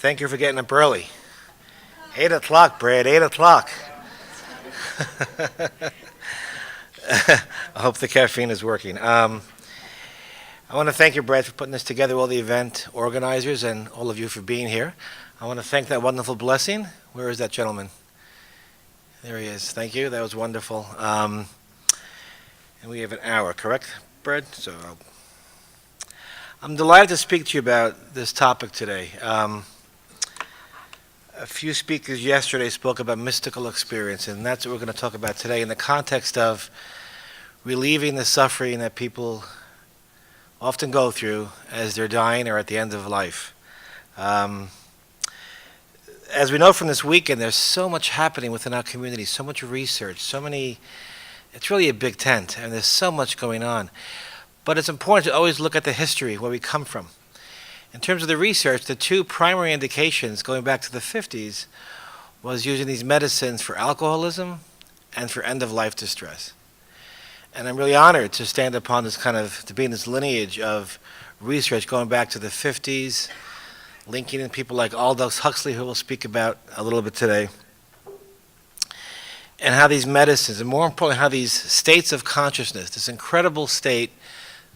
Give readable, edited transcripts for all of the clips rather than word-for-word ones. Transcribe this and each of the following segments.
Thank you for getting up early. 8 o'clock, Brad, 8 o'clock. I hope the caffeine is working. I want to thank you, Brad, for putting this together, all the event organizers, and all of you for being here. I want to thank that wonderful blessing. Where is that gentleman? There he is. Thank you. That was wonderful. And we have an hour, correct, Brad? So I'm delighted to speak to you about this topic today. A few speakers yesterday spoke about mystical experience, and that's what we're going to talk about today in the context of relieving the suffering that people often go through as they're dying or at the end of life. As we know from this weekend, there's so much happening within our community, so much research, it's really a big tent, and there's so much going on. But it's important to always look at the history, where we come from. In terms of the research, the two primary indications going back to the 50s was using these medicines for alcoholism and for end-of-life distress. And I'm really honored to stand upon this to be in this lineage of research going back to the 50s, linking in people like Aldous Huxley, who we'll speak about a little bit today, and how these medicines, and more importantly, how these states of consciousness, this incredible state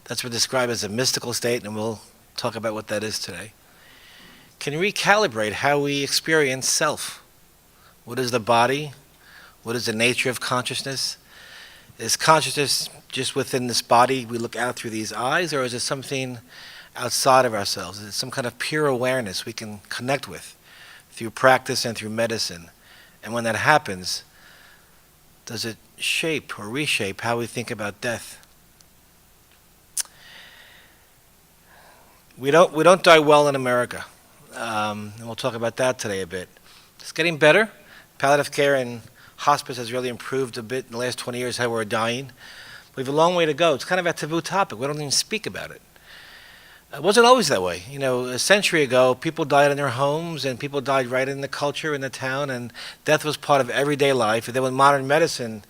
that's been described as a mystical state, and we'll talk about what that is today, can recalibrate how we experience self. What is the body? What is the nature of consciousness? Is consciousness just within this body we look out through these eyes, or is it something outside of ourselves? Is it some kind of pure awareness we can connect with through practice and through medicine? And when that happens, does it shape or reshape how we think about death? We don't die well in America, and we'll talk about that today a bit. It's getting better. Palliative care and hospice has really improved a bit in the last 20 years, how we're dying. We have a long way to go. It's kind of a taboo topic. We don't even speak about it. It wasn't always that way. You know, a century ago, people died in their homes, and people died right in the culture, in the town, and death was part of everyday life. And then when modern medicine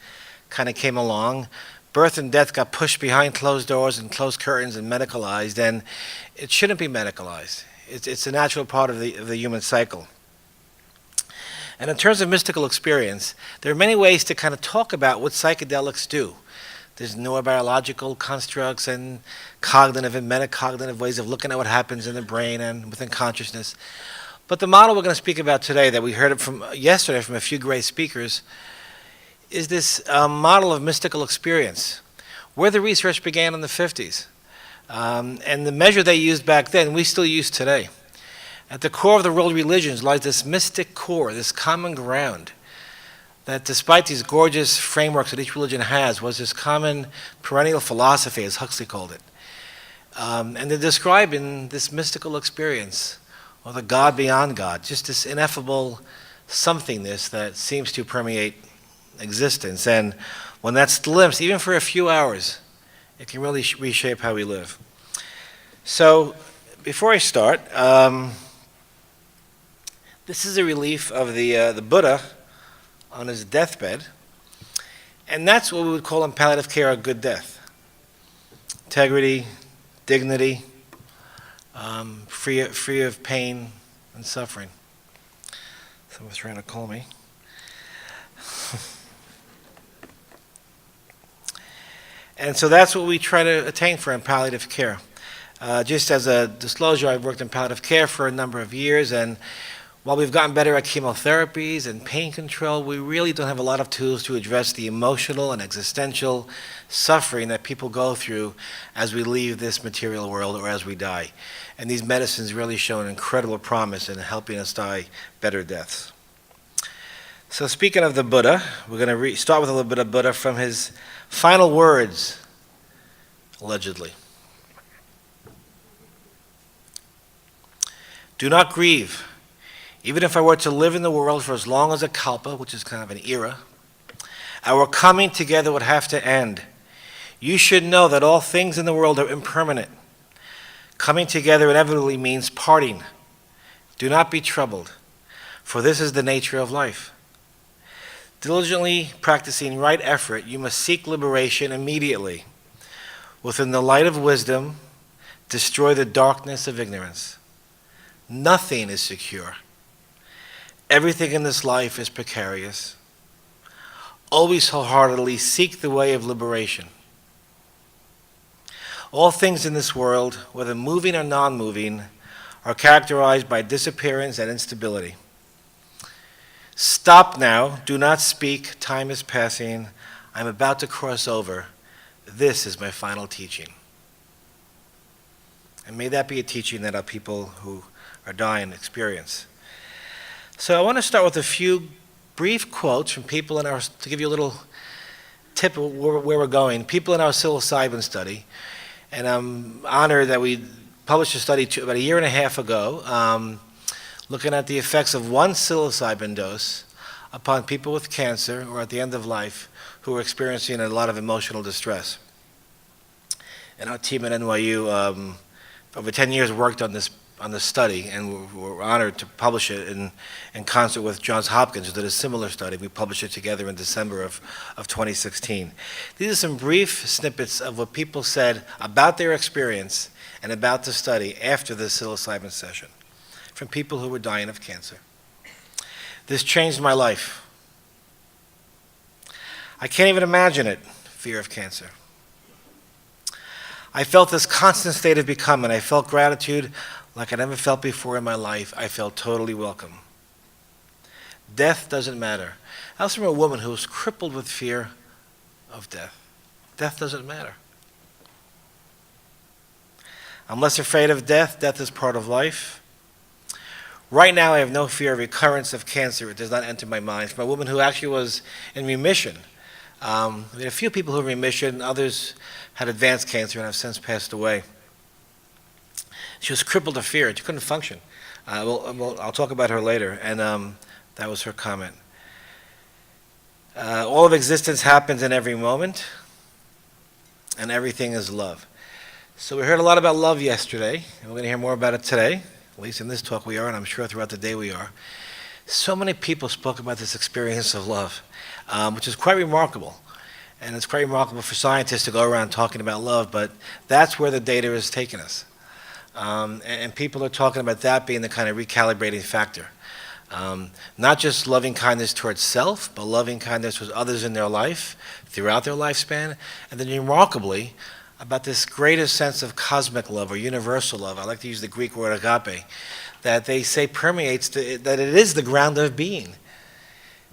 kind of came along, birth and death got pushed behind closed doors and closed curtains and medicalized, and it shouldn't be medicalized. It's a natural part of the human cycle. And in terms of mystical experience, there are many ways to kind of talk about what psychedelics do. There's neurobiological constructs and cognitive and metacognitive ways of looking at what happens in the brain and within consciousness. But the model we're going to speak about today, that we heard from yesterday from a few great speakers, is this model of mystical experience, where the research began in the 50s. And the measure they used back then, we still use today. At the core of the world religions lies this mystic core, this common ground, that despite these gorgeous frameworks that each religion has, was this common perennial philosophy, as Huxley called it. And they're describing this mystical experience, or the God beyond God, just this ineffable somethingness that seems to permeate existence. And when that's glimpsed, even for a few hours, it can really reshape how we live. So before I start, this is a relief of the Buddha on his deathbed, and that's what we would call in palliative care a good death. Integrity, dignity, free of pain and suffering. Someone's trying to call me. And so that's what we try to attain for in palliative care. Just as a disclosure, I've worked in palliative care for a number of years, and while we've gotten better at chemotherapies and pain control, we really don't have a lot of tools to address the emotional and existential suffering that people go through as we leave this material world or as we die. And these medicines really show an incredible promise in helping us die better deaths. So speaking of the Buddha, we're going to start with a little bit of Buddha from his final words, allegedly. Do not grieve. Even if I were to live in the world for as long as a kalpa, which is kind of an era, our coming together would have to end. You should know that all things in the world are impermanent. Coming together inevitably means parting. Do not be troubled, for this is the nature of life. Diligently practicing right effort, you must seek liberation immediately. Within the light of wisdom, destroy the darkness of ignorance. Nothing is secure. Everything in this life is precarious. Always wholeheartedly seek the way of liberation. All things in this world, whether moving or non-moving, are characterized by disappearance and instability. Stop now. Do not speak. Time is passing. I'm about to cross over. This is my final teaching. And may that be a teaching that our people who are dying experience. So I want to start with a few brief quotes from people in our, to give you a little tip of where we're going, people in our psilocybin study. And I'm honored that we published a study about a year and a half ago looking at the effects of one psilocybin dose upon people with cancer or at the end of life who are experiencing a lot of emotional distress. And our team at NYU over 10 years worked on this study, and we're honored to publish it in concert with Johns Hopkins, who did a similar study. We published it together in December of 2016. These are some brief snippets of what people said about their experience and about the study after the psilocybin session from people who were dying of cancer. This changed my life. I can't even imagine it, fear of cancer. I felt this constant state of becoming. I felt gratitude like I never felt before in my life. I felt totally welcome. Death doesn't matter. I was from a woman who was crippled with fear of death. Death doesn't matter. I'm less afraid of death. Death is part of life. Right now, I have no fear of recurrence of cancer. It does not enter my mind. From a woman who actually was in remission. We had a few people who were in remission. Others had advanced cancer and have since passed away. She was crippled of fear. She couldn't function. I'll talk about her later, and that was her comment. All of existence happens in every moment, and everything is love. So we heard a lot about love yesterday, and we're going to hear more about it today. At least in this talk we are, and I'm sure throughout the day we are. So many people spoke about this experience of love, which is quite remarkable. And it's quite remarkable for scientists to go around talking about love, but that's where the data is taking us. And people are talking about that being the kind of recalibrating factor. Not just loving kindness towards self, but loving kindness towards others in their life, throughout their lifespan, and then remarkably, about this greatest sense of cosmic love or universal love. I like to use the Greek word agape, that they say permeates, that it is the ground of being.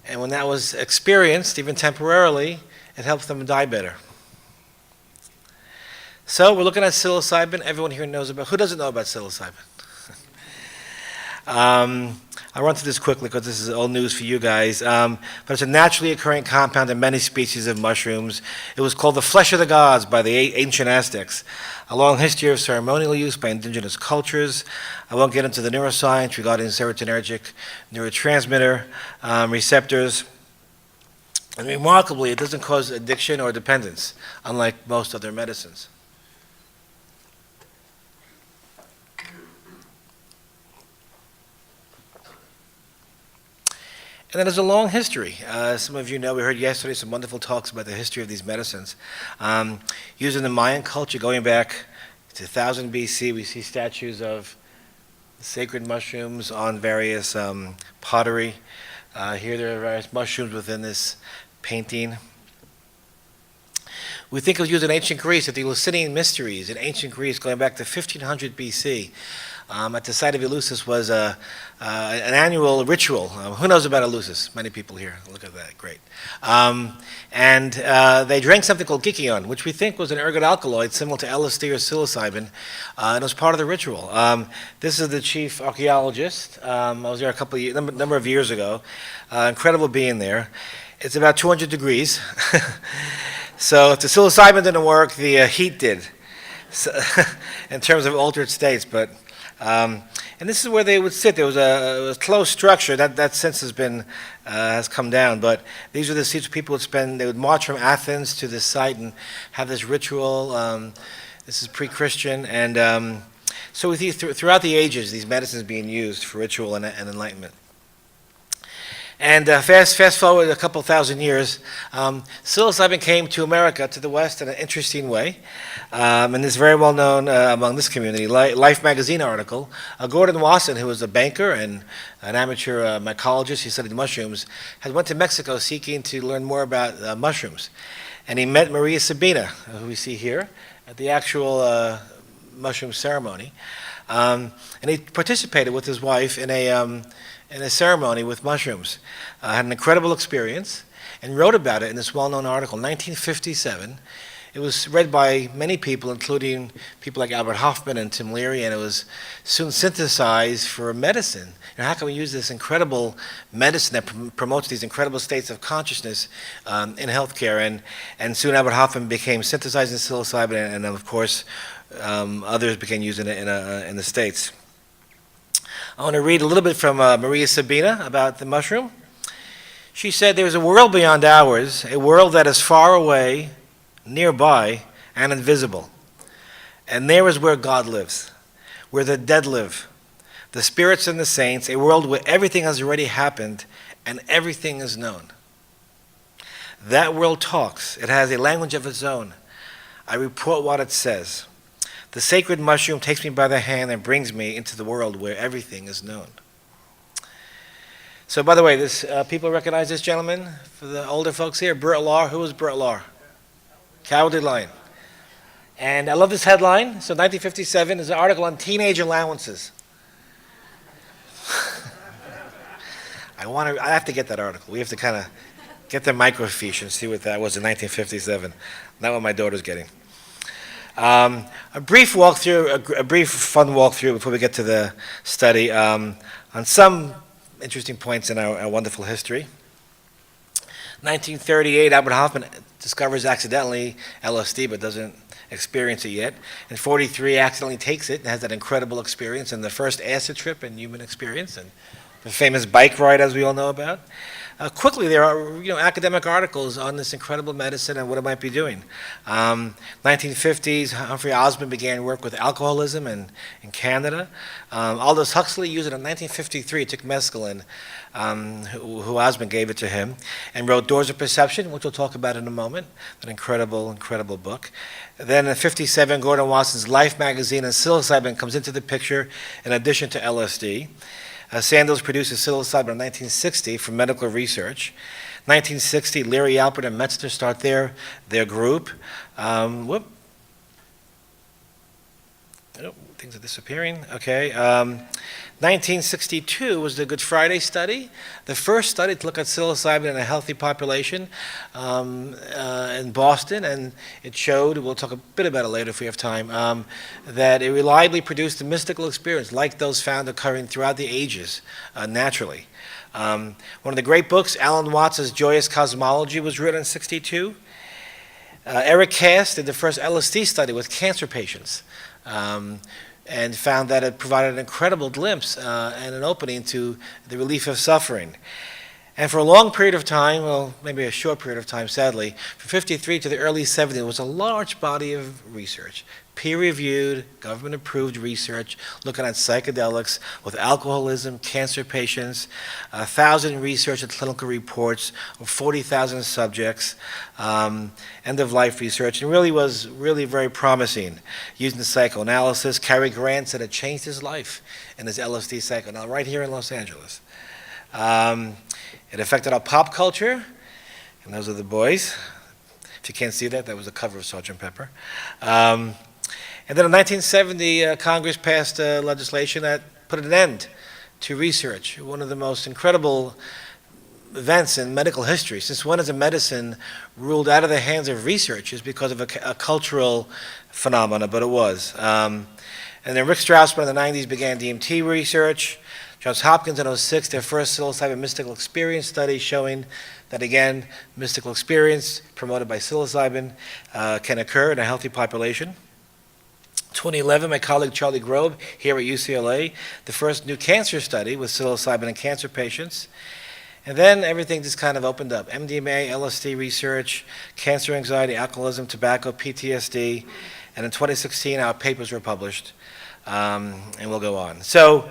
And when that was experienced, even temporarily, it helps them die better. So we're looking at psilocybin. Everyone here knows about. Who doesn't know about psilocybin? I'll run through this quickly because this is old news for you guys. But it's a naturally occurring compound in many species of mushrooms. It was called the flesh of the gods by the ancient Aztecs. A long history of ceremonial use by indigenous cultures. I won't get into the neuroscience regarding serotonergic neurotransmitter receptors. And remarkably, it doesn't cause addiction or dependence, unlike most other medicines. And then there's a long history. Some of you know, we heard yesterday some wonderful talks about the history of these medicines. Used in the Mayan culture, going back to 1000 BC, we see statues of sacred mushrooms on various pottery. Here there are various mushrooms within this painting. We think it was used in ancient Greece at the Eleusinian Mysteries in ancient Greece, going back to 1500 BC. At the site of Eleusis was an annual ritual. Who knows about Eleusis? Many people here. Look at that. Great. And they drank something called kykeon, which we think was an ergot alkaloid similar to LSD or psilocybin, and it was part of the ritual. This is the chief archaeologist. I was there a number of years ago. Incredible being there. It's about 200 degrees. So if the psilocybin didn't work, the heat did, so, in terms of altered states. But and this is where they would sit. There was a closed structure that since has come down. But these are the seats people would spend. They would march from Athens to this site and have this ritual. This is pre-Christian, and so throughout the ages, these medicines being used for ritual and enlightenment. And fast forward a couple thousand years, psilocybin came to America, to the West, in an interesting way. And it's very well known among this community. Life magazine article, Gordon Wasson, who was a banker and an amateur mycologist, he studied mushrooms, had went to Mexico seeking to learn more about mushrooms. And he met Maria Sabina, who we see here, at the actual mushroom ceremony. And he participated with his wife in a ceremony with mushrooms. Had an incredible experience and wrote about it in this well-known article, 1957. It was read by many people, including people like Albert Hofmann and Tim Leary, and it was soon synthesized for medicine. And how can we use this incredible medicine that promotes these incredible states of consciousness in healthcare? And soon Albert Hofmann became synthesizing psilocybin, and of course, others began using it in the States. I want to read a little bit from Maria Sabina about the mushroom. She said, "There is a world beyond ours, a world that is far away, nearby, and invisible. And there is where God lives, where the dead live, the spirits and the saints, a world where everything has already happened and everything is known. That world talks. It has a language of its own. I report what it says. The sacred mushroom takes me by the hand and brings me into the world where everything is known." So, by the way, people recognize this gentleman? For the older folks here, Burt Lahr. Who was Burt Lahr? Cowardly Lion. And I love this headline. So 1957 is an article on teenage allowances. I have to get that article. We have to kind of get the microfiche and see what that was in 1957. Not what my daughter's getting. A brief walkthrough, a brief fun walkthrough before we get to the study on some interesting points in our wonderful history. 1938, Albert Hofmann discovers accidentally LSD, but doesn't experience it yet. In 43, accidentally takes it and has that incredible experience and the first acid trip in human experience, and the famous bike ride, as we all know about. Quickly, there are academic articles on this incredible medicine and what it might be doing. 1950s, Humphrey Osmond began work with alcoholism in Canada. Aldous Huxley used it in 1953. He took mescaline, who Osmond gave it to him, and wrote Doors of Perception, which we'll talk about in a moment. An incredible, incredible book. Then in 57, Gordon Wasson's Life magazine and psilocybin comes into the picture in addition to LSD. Sandoz produces psilocybin in 1960 for medical research. 1960, Leary, Alpert, and Metzner start their group. Things are disappearing. Okay. 1962 was the Good Friday study, the first study to look at psilocybin in a healthy population in Boston, and it showed, we'll talk a bit about it later if we have time, that it reliably produced a mystical experience like those found occurring throughout the ages naturally. One of the great books, Alan Watts' Joyous Cosmology, was written in 1962. Eric Cass did the first LSD study with cancer patients. And found that it provided an incredible glimpse and an opening to the relief of suffering. And for a long period of time, well, maybe a short period of time, sadly, from 1953 to the early 1970s, there was a large body of research, peer-reviewed, government-approved research looking at psychedelics with alcoholism, cancer patients, 1,000 research and clinical reports of 40,000 subjects, end-of-life research, and really was very promising using the psychoanalysis. Cary Grant said it changed his life in his LSD psychoanalysis right here in Los Angeles. It affected our pop culture, and those are the boys. If you can't see that, that was the cover of Sgt. Pepper. And then in 1970, Congress passed legislation that put an end to research, one of the most incredible events in medical history. Since when is a medicine ruled out of the hands of researchers because of a cultural phenomena? But it was. And then Rick Strassman in the 90s began DMT research. Johns Hopkins in 2006, their first psilocybin mystical experience study showing that, again, mystical experience promoted by psilocybin can occur in a healthy population. 2011, my colleague Charlie Grobe here at UCLA, the first new cancer study with psilocybin in cancer patients. And then everything just kind of opened up. MDMA, LSD research, cancer, anxiety, alcoholism, tobacco, PTSD. And in 2016, our papers were published. And we'll go on. So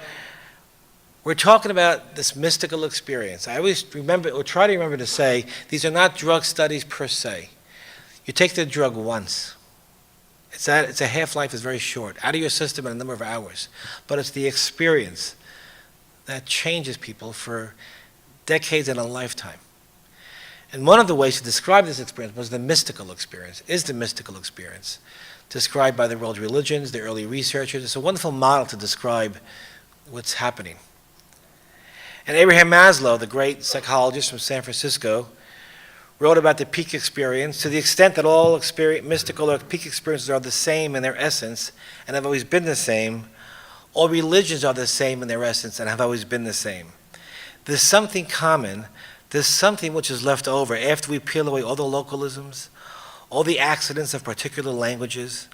We're talking about this mystical experience. I always remember, or try to remember to say, these are not drug studies per se. You take the drug once. It's a half-life is very short, out of your system in a number of hours. But it's the experience that changes people for decades and a lifetime. And one of the ways to describe this experience was the mystical experience, is the mystical experience, described by the world religions, the early researchers. It's a wonderful model to describe what's happening. And Abraham Maslow, the great psychologist from San Francisco, wrote about the peak experience to the extent that all mystical or peak experiences are the same in their essence and have always been the same. All religions are the same in their essence and have always been the same. There's something common. There's something which is left over after we peel away all the localisms, all the accidents of particular languages,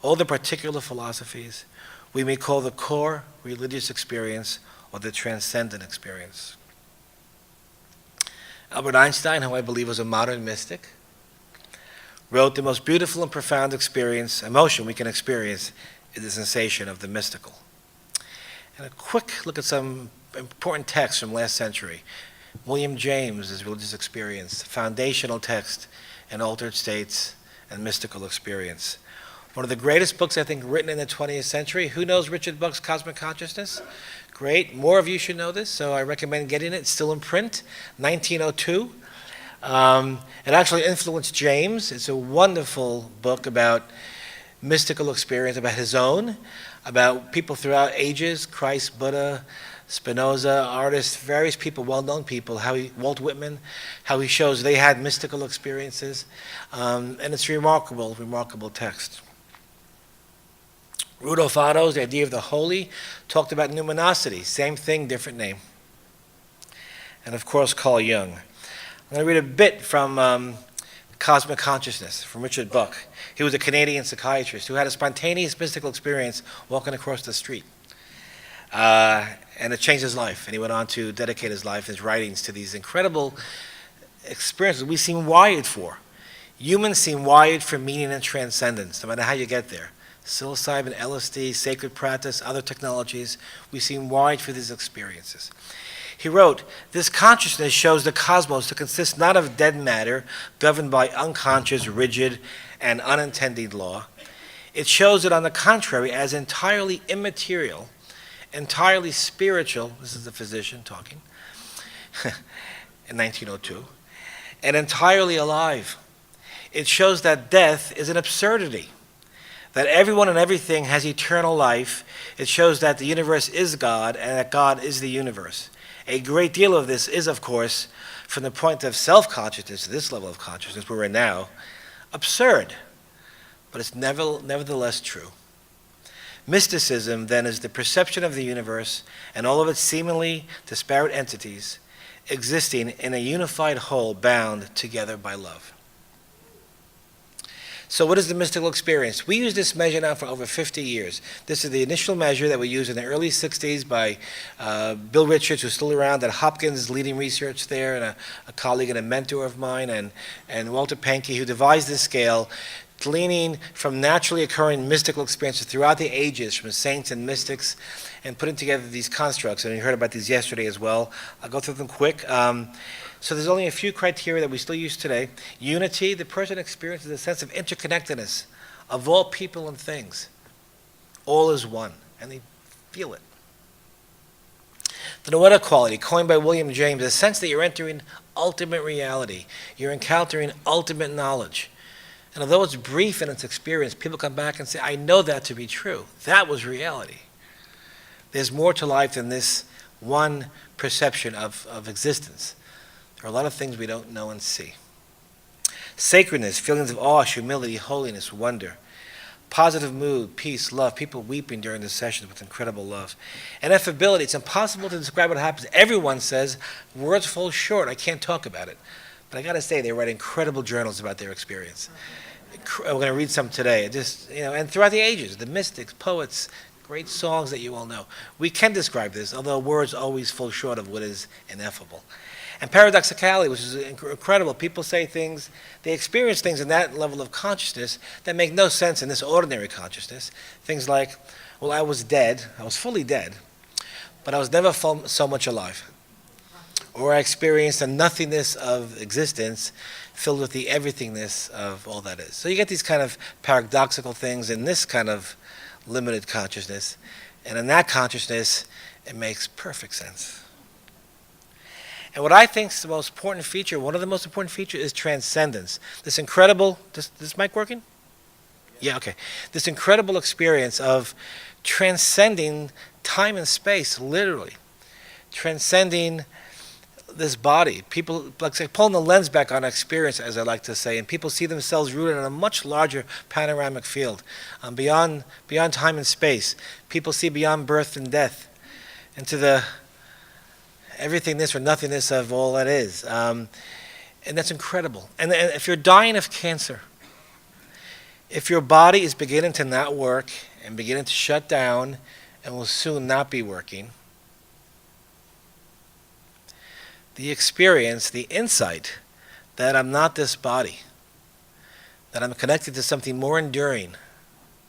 all the particular philosophies. We may call the core religious experience or the transcendent experience. Albert Einstein, who I believe was a modern mystic, wrote, the most beautiful and profound emotion we can experience is the sensation of the mystical. And a quick look at some important texts from last century. William James's religious experience, foundational text in altered states and mystical experience. One of the greatest books, I think, written in the 20th century. Who knows Richard Buck's Cosmic Consciousness? Great. More of you should know this, so I recommend getting it. It's still in print, 1902. It actually influenced James. It's a wonderful book about mystical experience, about his own, about people throughout ages, Christ, Buddha, Spinoza, artists, various people, well-known people, Walt Whitman, how he shows they had mystical experiences. And it's a remarkable, remarkable text. Rudolf Otto's The Idea of the Holy talked about numinosity. Same thing, different name. And of course, Carl Jung. I'm going to read a bit from Cosmic Consciousness from Richard Buck. He was a Canadian psychiatrist who had a spontaneous mystical experience walking across the street. And it changed his life. And he went on to dedicate his life, his writings, to these incredible experiences we seem wired for. Humans seem wired for meaning and transcendence, no matter how you get there. Psilocybin, LSD, sacred practice, other technologies, we seem wired for these experiences. He wrote, this consciousness shows the cosmos to consist not of dead matter governed by unconscious, rigid, and unintended law. It shows it, on the contrary, as entirely immaterial, entirely spiritual, this is the physician talking, in 1902, and entirely alive. It shows that death is an absurdity, that everyone and everything has eternal life. It shows that the universe is God and that God is the universe. A great deal of this is, of course, from the point of self-consciousness, this level of consciousness where we're now, absurd, but it's nevertheless true. Mysticism, then, is the perception of the universe and all of its seemingly disparate entities existing in a unified whole bound together by love. So what is the mystical experience? We use this measure now for over 50 years. This is the initial measure that we used in the early 60s by Bill Richards, who's still around at Hopkins, leading research there, and a colleague and a mentor of mine, and Walter Pahnke, who devised this scale, gleaning from naturally occurring mystical experiences throughout the ages, from saints and mystics, and putting together these constructs. And you heard about these yesterday as well. I'll go through them quick. So there's only a few criteria that we still use today. Unity, the person experiences a sense of interconnectedness of all people and things. All is one, and they feel it. The noetic quality, coined by William James, a sense that you're entering ultimate reality. You're encountering ultimate knowledge. And although it's brief in its experience, people come back and say, I know that to be true. That was reality. There's more to life than this one perception of existence. There are a lot of things we don't know and see. Sacredness, feelings of awe, humility, holiness, wonder. Positive mood, peace, love, people weeping during the sessions with incredible love. And affability, it's impossible to describe what happens. Everyone says, words fall short, I can't talk about it. But I got to say, they write incredible journals about their experience. We're going to read some today. And throughout the ages, the mystics, poets, great songs that you all know. We can describe this, although words always fall short of what is ineffable. And paradoxicality, which is incredible. People say things, they experience things in that level of consciousness that make no sense in this ordinary consciousness. Things like, well, I was dead. I was fully dead. but I was never so much alive. Or I experienced a nothingness of existence filled with the everythingness of all that is. So you get these kind of paradoxical things in this kind of limited consciousness. And in that consciousness, it makes perfect sense. And what I think is the most important feature, one of the most important features, is transcendence. This incredible, this mic working? Yeah, okay. This incredible experience of transcending time and space, literally. Transcending this body. People, like say, pulling the lens back on experience, as I like to say, and people see themselves rooted in a much larger panoramic field, beyond time and space. People see beyond birth and death, into the everythingness or nothingness of all that is. And that's incredible. And if you're dying of cancer, if your body is beginning to not work and beginning to shut down and will soon not be working, the experience, the insight that I'm not this body, that I'm connected to something more enduring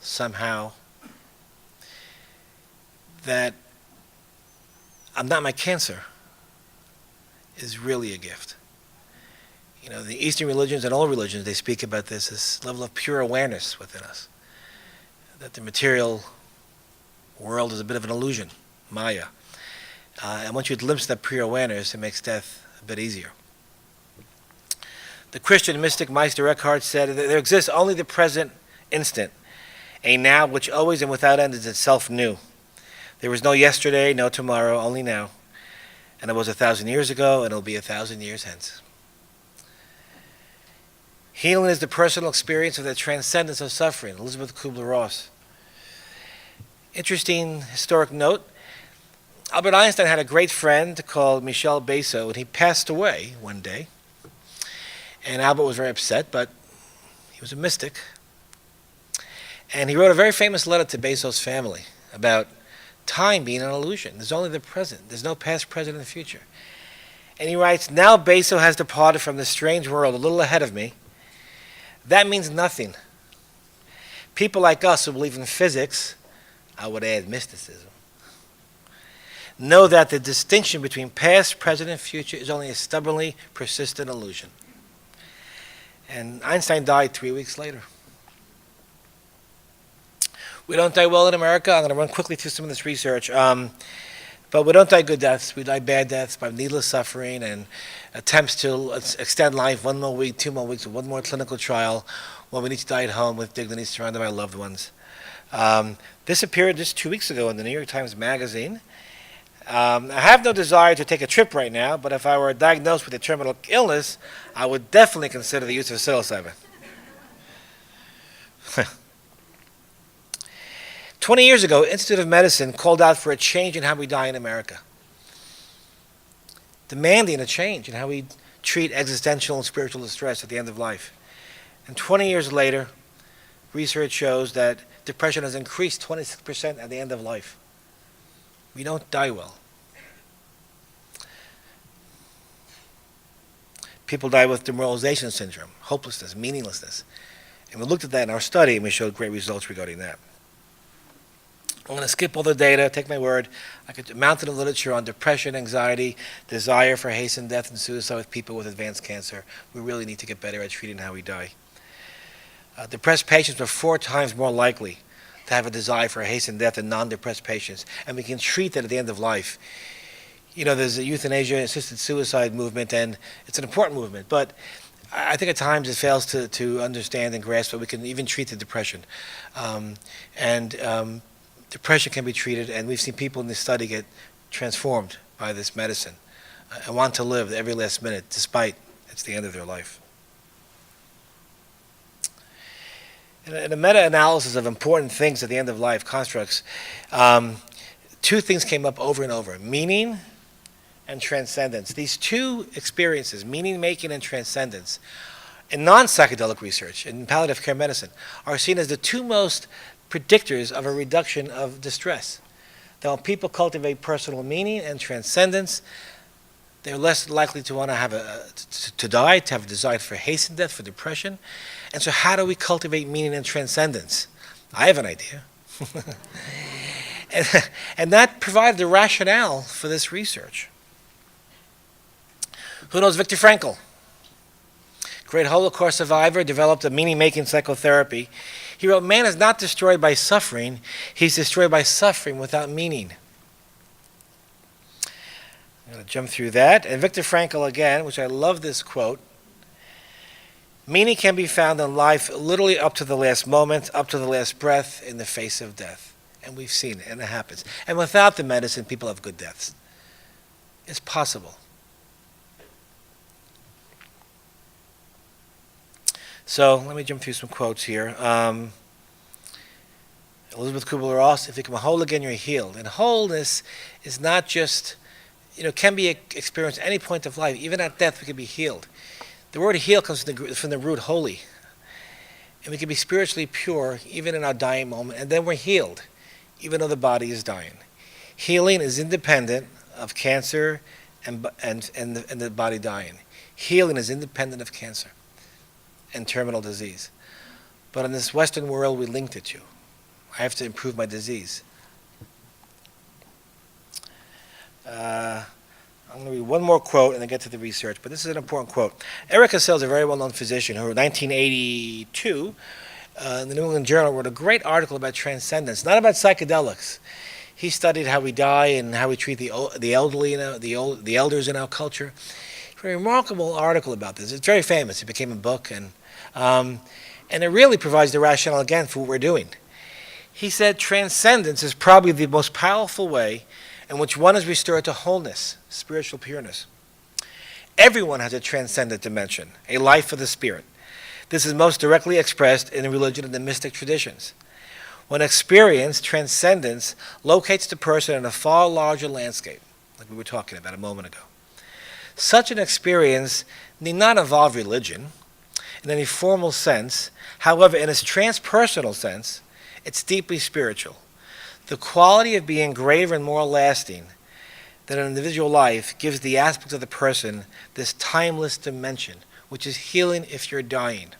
somehow, that I'm not my cancer, is really a gift. You know, the Eastern religions and all religions, they speak about this level of pure awareness within us, that the material world is a bit of an illusion, Maya. And once you glimpse that pure awareness, it makes death a bit easier. The Christian mystic Meister Eckhart said that there exists only the present instant, a now which always and without end is itself new. There is no yesterday, no tomorrow, only now. And it was 1,000 years ago, and it'll be 1,000 years hence. Healing is the personal experience of the transcendence of suffering. Elizabeth Kubler-Ross. Interesting historic note. Albert Einstein had a great friend called Michel Bezos, and he passed away one day. And Albert was very upset, but he was a mystic. And he wrote a very famous letter to Bezos' family about time being an illusion. There's only the present. There's no past, present, and future. And he writes, now Bezos has departed from this strange world a little ahead of me. That means nothing. People like us who believe in physics, I would add mysticism, know that the distinction between past, present, and future is only a stubbornly persistent illusion. And Einstein died 3 weeks later. We don't die well in America. I'm going to run quickly through some of this research. But we don't die good deaths. We die bad deaths by needless suffering and attempts to extend life 1 more week, 2 more weeks, or 1 more clinical trial when we need to die at home with dignity surrounded by loved ones. This appeared just 2 weeks ago in the New York Times Magazine. I have no desire to take a trip right now, but if I were diagnosed with a terminal illness, I would definitely consider the use of psilocybin. 20 years ago, Institute of Medicine called out for a change in how we die in America, demanding a change in how we treat existential and spiritual distress at the end of life. And 20 years later, research shows that depression has increased 26% at the end of life. We don't die well. People die with demoralization syndrome, hopelessness, meaninglessness. And we looked at that in our study, and we showed great results regarding that. I'm going to skip all the data, take my word. I could mountain of literature on depression, anxiety, desire for hastened death and suicide with people with advanced cancer. We really need to get better at treating how we die. Depressed patients are 4 times more likely to have a desire for hastened death than non-depressed patients, and we can treat that at the end of life. You know, there's a euthanasia-assisted suicide movement, and it's an important movement, but I think at times it fails to understand and grasp that we can even treat the depression. Depression can be treated, and we've seen people in this study get transformed by this medicine and want to live every last minute, despite it's the end of their life. In a meta-analysis of important things at the end of life, constructs, 2 things came up over and over: meaning and transcendence. These 2 experiences, meaning-making and transcendence, in non-psychedelic research, in palliative care medicine, are seen as the 2 most predictors of a reduction of distress. That when people cultivate personal meaning and transcendence, they're less likely to want to have to die, to have a desire for hastened death, for depression. And so how do we cultivate meaning and transcendence? I have an idea. And that provided the rationale for this research. Who knows Viktor Frankl? Great Holocaust survivor, developed a meaning-making psychotherapy. He wrote, "Man is not destroyed by suffering, he's destroyed by suffering without meaning." I'm going to jump through that. And Viktor Frankl again, which I love this quote, "Meaning can be found in life literally up to the last moment, up to the last breath, in the face of death." And we've seen it, and it happens. And without the medicine, people have good deaths. It's possible. So let me jump through some quotes here. Elizabeth Kubler-Ross, "If you become whole again, you're healed." And wholeness is not just, can be experienced at any point of life. Even at death, we can be healed. The word heal comes from the root holy. And we can be spiritually pure even in our dying moment. And then we're healed, even though the body is dying. Healing is independent of cancer and the body dying. Healing is independent of cancer and terminal disease. But in this Western world, we linked it to. I have to improve my disease. I'm going to read one more quote and then get to the research, but this is an important quote. Eric Cassell is a very well-known physician who in 1982 in the New England Journal wrote a great article about transcendence, not about psychedelics. He studied how we die and how we treat the elderly, the elders in our culture. A remarkable article about this. It's very famous. It became a book, and it really provides the rationale again for what we're doing. He said transcendence is probably the most powerful way in which one is restored to wholeness, spiritual pureness. Everyone has a transcendent dimension, a life of the spirit. This is most directly expressed in the religion and the mystic traditions. When experienced, transcendence locates the person in a far larger landscape, like we were talking about a moment ago. Such an experience need not involve religion in any formal sense. However, in its transpersonal sense, it's deeply spiritual. The quality of being greater and more lasting than an individual life gives the aspect of the person this timeless dimension, which is healing if you're dying.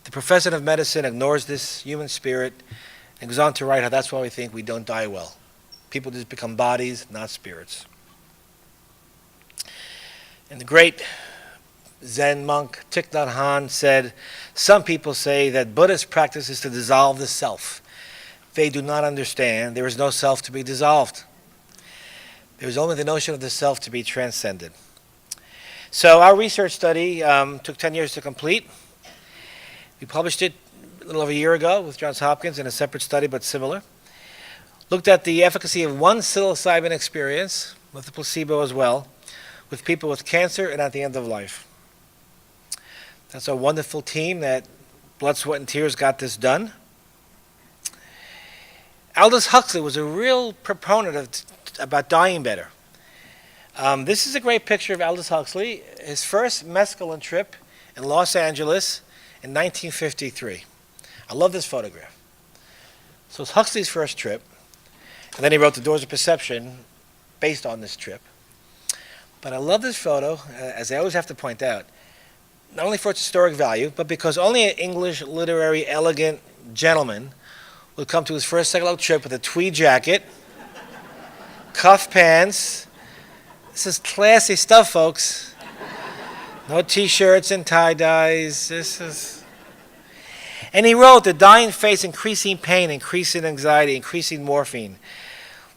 The profession of medicine ignores this human spirit and goes on to write how that's why we think we don't die well. People just become bodies, not spirits. And the great Zen monk Thich Nhat Hanh said, "Some people say that Buddhist practice is to dissolve the self. They do not understand there is no self to be dissolved. There is only the notion of the self to be transcended." So our research study took 10 years to complete. We published it a little over a year ago with Johns Hopkins in a separate study, but similar. Looked at the efficacy of one psilocybin experience, with the placebo as well, with people with cancer and at the end of life. That's a wonderful team that blood, sweat, and tears got this done. Aldous Huxley was a real proponent about dying better. This is a great picture of Aldous Huxley, his first mescaline trip in Los Angeles in 1953. I love this photograph. So it's Huxley's first trip, and then he wrote The Doors of Perception based on this trip. But I love this photo, as I always have to point out, not only for its historic value, but because only an English literary elegant gentleman would come to his first psychedelic trip with a tweed jacket, cuff pants. This is classy stuff, folks. No t-shirts and tie-dyes. And he wrote, "The dying face, increasing pain, increasing anxiety, increasing morphine,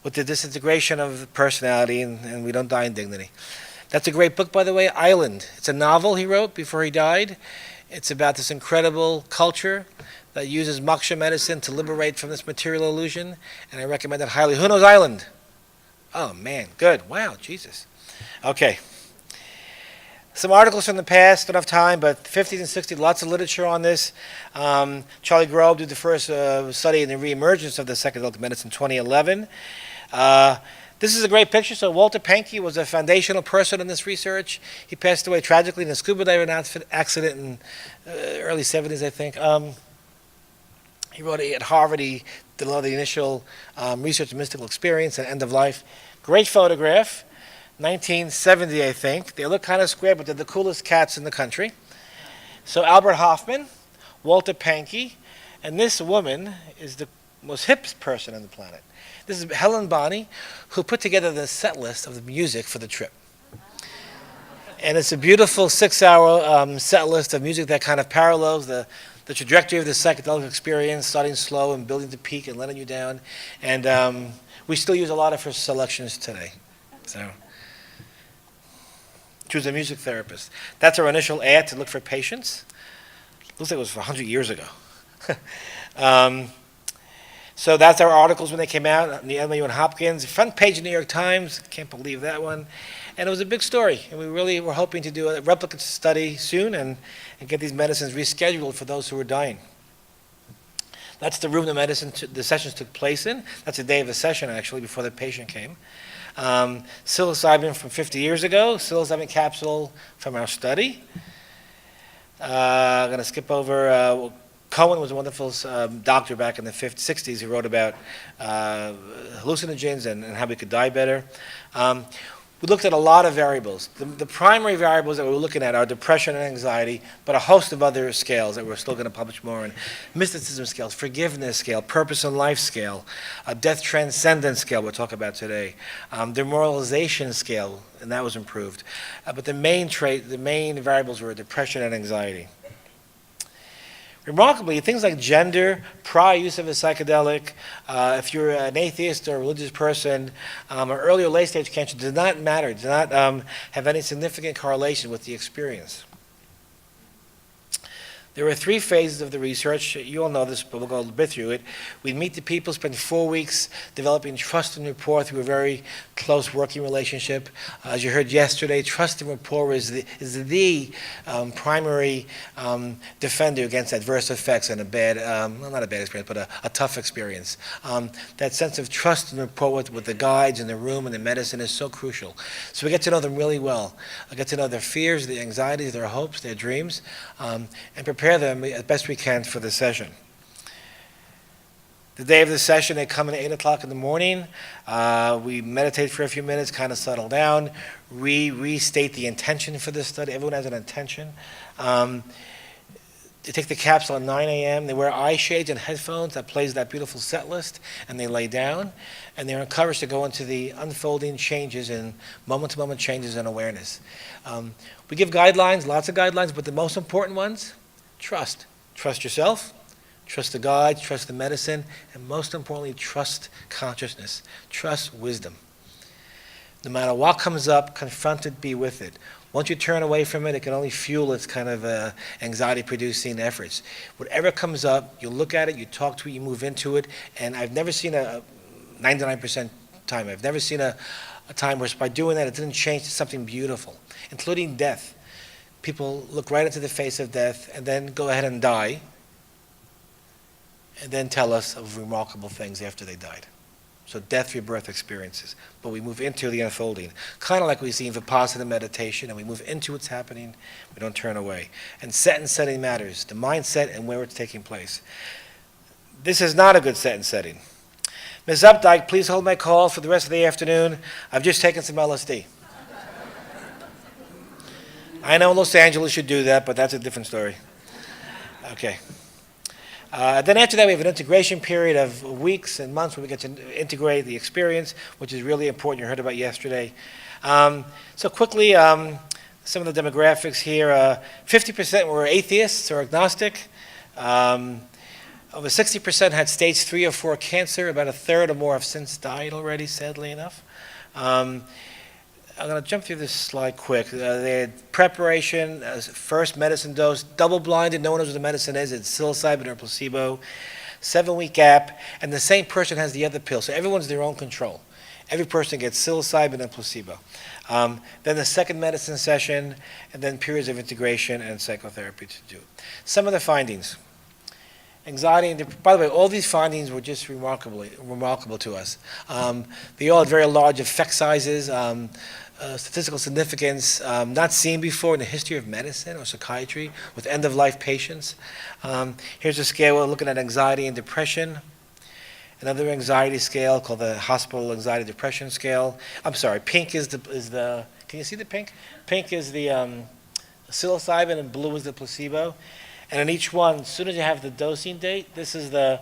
with the disintegration of the personality, and we don't die in dignity." That's a great book, by the way, Island. It's a novel he wrote before he died. It's about this incredible culture that uses moksha medicine to liberate from this material illusion, and I recommend it highly. Who knows Island? Oh, man, good. Wow, Jesus. Okay. Some articles from the past, don't have time, but 50s and 60s, lots of literature on this. Charlie Grove did the first study in the reemergence of the psychedelic medicine in 2011. This is a great picture. So Walter Pahnke was a foundational person in this research. He passed away tragically in a scuba diving accident in early 70s, I think. He wrote at Harvard. He did a lot of the initial research and mystical experience and end of life. Great photograph. 1970, I think. They look kind of square, but they're the coolest cats in the country. So Albert Hoffman, Walter Pahnke, and this woman is the most hippest person on the planet. This is Helen Bonny, who put together the set list of the music for the trip. And it's a beautiful 6-hour set list of music that kind of parallels the trajectory of the psychedelic experience, starting slow and building to peak and letting you down. And we still use a lot of her selections today. So, choose a music therapist. That's our initial ad to look for patients. Looks like it was 100 years ago. So that's our articles when they came out, the NYU and Hopkins, front page of New York Times, can't believe that one. And it was a big story, and we really were hoping to do a replicate study soon and get these medicines rescheduled for those who were dying. That's the room the sessions took place in. That's the day of the session, actually, before the patient came. Psilocybin from 50 years ago, psilocybin capsule from our study. I'm going to skip over. Cohen was a wonderful doctor back in the 50s, 60s who wrote about hallucinogens and how we could die better. We looked at a lot of variables. The primary variables that we were looking at are depression and anxiety, but a host of other scales that we're still going to publish more on. Mysticism scales, forgiveness scale, purpose and life scale, a death transcendence scale we'll talk about today, demoralization scale, and that was improved. But the main variables were depression and anxiety. Remarkably, things like gender, prior use of a psychedelic, if you're an atheist or a religious person, or early or late stage cancer, does not matter, does not have any significant correlation with the experience. There were 3 phases of the research. You all know this, but we'll go a little bit through it. We'd meet the people, spend 4 weeks developing trust and rapport through a very close working relationship. As you heard yesterday, trust and rapport is the primary defender against adverse effects and a bad, well, not a bad experience, but a tough experience. That sense of trust and rapport with the guides in the room and the medicine is so crucial. So we get to know them really well. I get to know their fears, their anxieties, their hopes, their dreams, and prepare them as best we can for the session. The day of the session, they come in at 8 o'clock in the morning. We meditate for a few minutes, kind of settle down, restate the intention for this study. Everyone has an intention. They take the capsule at 9 a.m. They wear eye shades and headphones that plays that beautiful set list, and they lay down, and they're encouraged to go into the unfolding changes and moment-to-moment changes in awareness. We give guidelines, lots of guidelines, but the most important ones, trust. Trust yourself, trust the guides, trust the medicine, and most importantly, trust consciousness, trust wisdom. No matter what comes up, confront it, be with it. Once you turn away from it, it can only fuel its kind of anxiety-producing efforts. Whatever comes up, you look at it, you talk to it, you move into it, and I've never seen a 99% time. I've never seen a time where by doing that, it didn't change to something beautiful, including death. People look right into the face of death and then go ahead and die, and then tell us of remarkable things after they died. So death, rebirth experiences. But we move into the unfolding. Kind of like we see in Vipassana meditation, and we move into what's happening, we don't turn away. And set and setting matters, the mindset and where it's taking place. This is not a good set and setting. Ms. Updike, please hold my call for the rest of the afternoon. I've just taken some LSD. I know Los Angeles should do that, but that's a different story. Okay. Then after that, we have an integration period of weeks and months where we get to integrate the experience, which is really important. You heard about yesterday. So quickly, some of the demographics here. 50% were atheists or agnostic. Over 60% had stage 3 or 4 cancer. About a third or more have since died already, sadly enough. I'm going to jump through this slide quick. They had preparation, first medicine dose, double-blinded, no one knows what the medicine is. It's psilocybin or placebo. 7-week gap, and the same person has the other pill. So everyone's their own control. Every person gets psilocybin and placebo. Then the second medicine session, and then periods of integration and psychotherapy to do. Some of the findings. Anxiety, and by the way, all these findings were just remarkable to us. They all had very large effect sizes, statistical significance, not seen before in the history of medicine or psychiatry with end-of-life patients. Here's a scale we're looking at anxiety and depression. Another anxiety scale called the Hospital Anxiety Depression Scale. I'm sorry, pink is the can you see the pink? Pink is the psilocybin and blue is the placebo. And in each one, as soon as you have the dosing date, this is the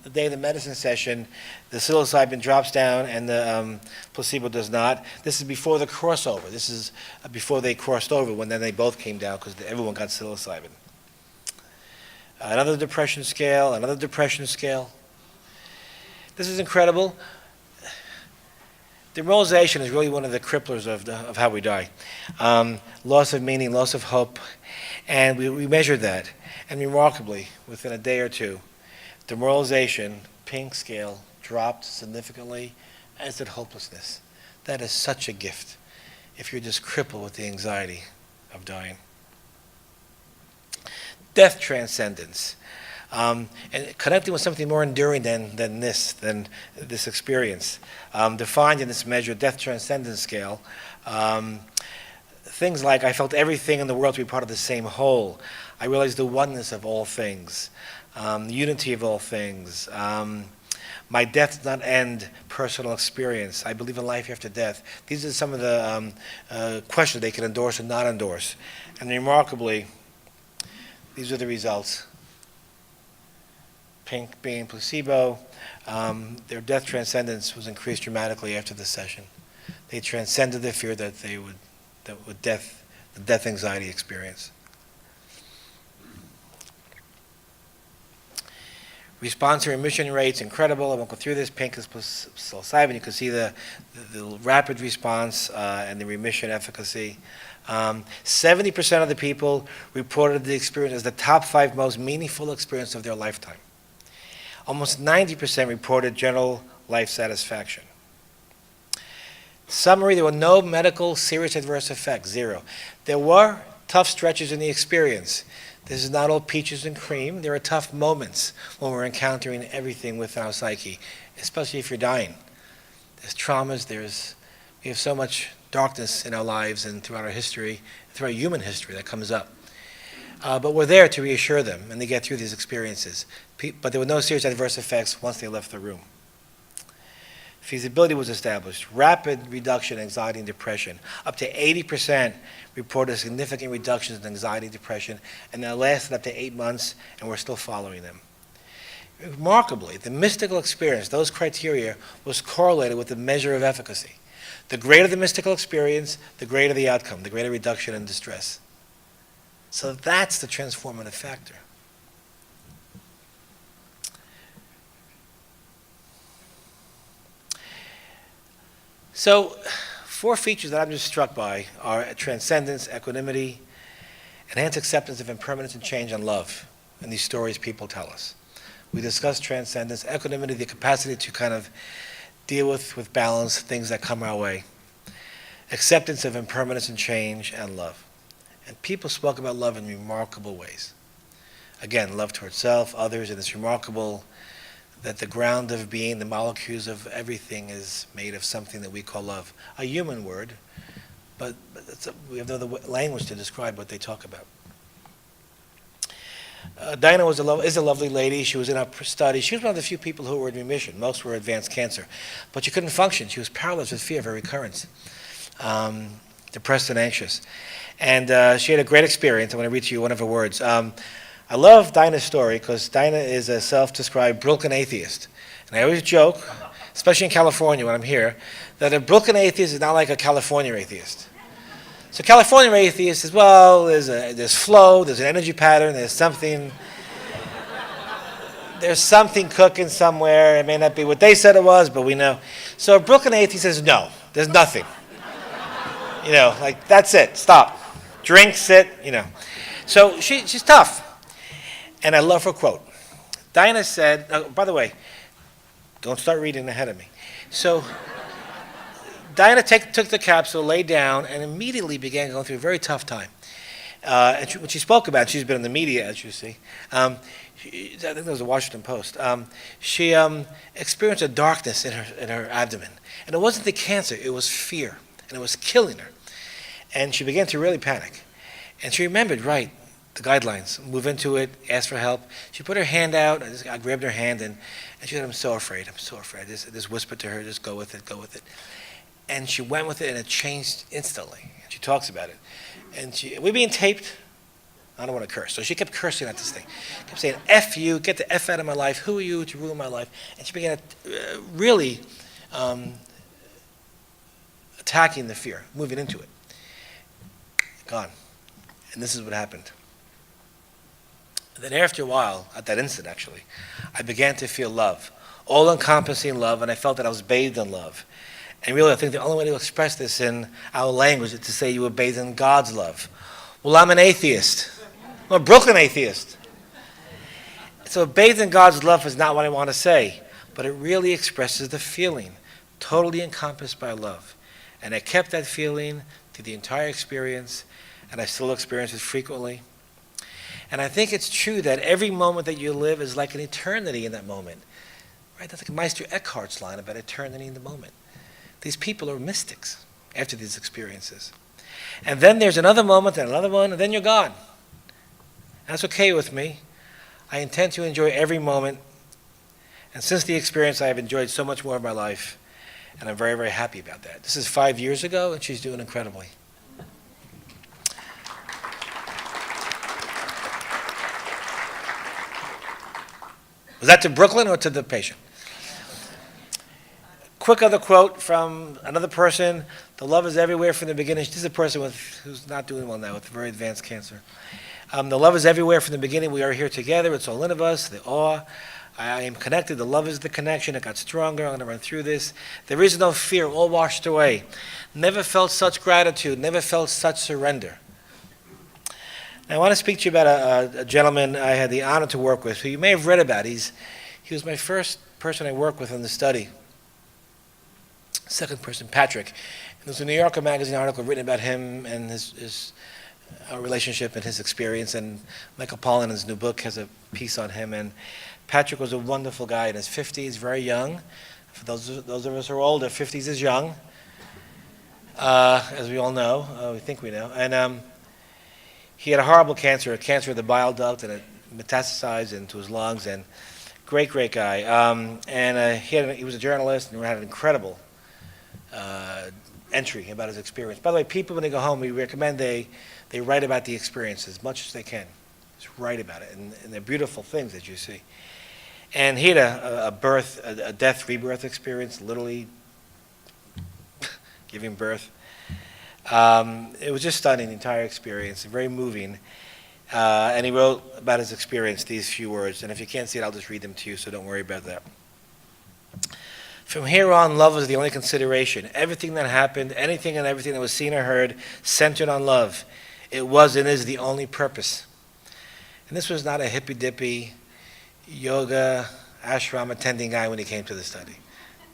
the day of the medicine session, the psilocybin drops down and the placebo does not. This is before the crossover. This is before they crossed over, when then they both came down because everyone got psilocybin. Another depression scale, another depression scale. This is incredible. Demoralization is really one of the cripplers of how we die. Loss of meaning, loss of hope, and we measured that. And remarkably, within a day or two, demoralization, pink scale, dropped significantly, as did hopelessness. That is such a gift if you're just crippled with the anxiety of dying. Death transcendence. And connecting with something more enduring than this experience. Defined in this measure, death transcendence scale, things like I felt everything in the world to be part of the same whole. I realized the oneness of all things, the unity of all things. My death does not end personal experience. I believe in life after death. These are some of the questions they can endorse and not endorse. And remarkably, these are the results. Pink being placebo, their death transcendence was increased dramatically after the session. They transcended the fear that the death anxiety experience. Response to remission rates, incredible. I won't go through this. Pink is psilocybin. You can see the rapid response and the remission efficacy. 70% of the people reported the experience as the top 5 most meaningful experience of their lifetime. Almost 90% reported general life satisfaction. Summary, there were no medical serious adverse effects, 0. There were tough stretches in the experience. This is not all peaches and cream. There are tough moments when we're encountering everything with our psyche, especially if you're dying. There's traumas, we have so much darkness in our lives and throughout our history, throughout human history that comes up. But we're there to reassure them and they get through these experiences. But there were no serious adverse effects once they left the room. Feasibility was established. Rapid reduction in anxiety and depression. Up to 80% reported significant reductions in anxiety and depression, and that lasted up to 8 months, and we're still following them. Remarkably, the mystical experience, those criteria, was correlated with the measure of efficacy. The greater the mystical experience, the greater the outcome, the greater reduction in distress. So that's the transformative factor. So 4 features that I'm just struck by are transcendence, equanimity, enhanced acceptance of impermanence and change, and love. And these stories people tell us. We discussed transcendence, equanimity, the capacity to kind of deal with balance, things that come our way. Acceptance of impermanence and change, and love. And people spoke about love in remarkable ways. Again, love towards self, others, and it's remarkable that the ground of being, the molecules of everything is made of something that we call love. A human word, but we have no other language to describe what they talk about. Dinah is a lovely lady. She was in our study. She was one of the few people who were in remission. Most were advanced cancer. But she couldn't function. She was paralyzed with fear of her recurrence, depressed and anxious. And she had a great experience. I want to read to you one of her words. I love Dinah's story because Dinah is a self-described Brooklyn atheist. And I always joke, especially in California when I'm here, that a Brooklyn atheist is not like a California atheist. So California atheist is, well, there's flow, there's an energy pattern, there's something cooking somewhere. It may not be what they said it was, but we know. So a Brooklyn atheist says, no, there's nothing. Like, that's it, stop. Drink, sit, So she's tough. And I love her quote. Dinah said, by the way, don't start reading ahead of me. So Dinah took the capsule, laid down, and immediately began going through a very tough time. And when she spoke about it, she's been in the media, as you see. I think it was the Washington Post. She experienced a darkness in her abdomen. And it wasn't the cancer, it was fear. And it was killing her. And she began to really panic. And she remembered, the guidelines, move into it, ask for help. She put her hand out, I grabbed her hand, and she said, I'm so afraid. I just whispered to her, just go with it. And she went with it, and it changed instantly. And she talks about it. And we're being taped. I don't want to curse. So she kept cursing at this thing. Kept saying, F you, get the F out of my life. Who are you to ruin my life? And she began really attacking the fear, moving into it. Gone. And this is what happened. Then after a while, at that instant actually, I began to feel love. All-encompassing love, and I felt that I was bathed in love. And really, I think the only way to express this in our language is to say you were bathed in God's love. Well, I'm an atheist. I'm a Brooklyn atheist. So bathed in God's love is not what I want to say, but it really expresses the feeling, totally encompassed by love. And I kept that feeling through the entire experience, and I still experience it frequently. And I think it's true that every moment that you live is like an eternity in that moment. Right? That's like Meister Eckhart's line about eternity in the moment. These people are mystics after these experiences. And then there's another moment and another one, and then you're gone. That's okay with me. I intend to enjoy every moment. And since the experience, I have enjoyed so much more of my life. And I'm very, very happy about that. This is 5 years ago, and she's doing incredibly. Was that to Brooklyn or to the patient? Quick other quote from another person. The love is everywhere from the beginning. This is a person who's not doing well now with very advanced cancer. The love is everywhere from the beginning. We are here together. It's all in of us. The awe. I am connected. The love is the connection. It got stronger. I'm going to run through this. There is no fear. All washed away. Never felt such gratitude. Never felt such surrender. Now, I want to speak to you about a gentleman I had the honor to work with, who you may have read about. He was my first person I worked with in the study. Second person, Patrick. And there's a New Yorker magazine article written about him and his relationship and his experience. And Michael Pollan, in his new book, has a piece on him. And Patrick was a wonderful guy in his 50s, very young. For those of us who are older, 50s is young, as we all know. We think we know. And he had a horrible cancer, a cancer of the bile duct, and it metastasized into his lungs. And great, great guy. He was a journalist and had an incredible entry about his experience. By the way, people when they go home, we recommend they write about the experience as much as they can. Just write about it, and they're beautiful things that you see. And he had a death rebirth experience, literally giving birth. It was just stunning, the entire experience, very moving. And he wrote about his experience these few words, and if you can't see it, I'll just read them to you, so don't worry about that. From here on, love was the only consideration. Everything that happened, anything and everything that was seen or heard, centered on love. It was and is the only purpose. And this was not a hippy-dippy yoga ashram attending guy when he came to the study.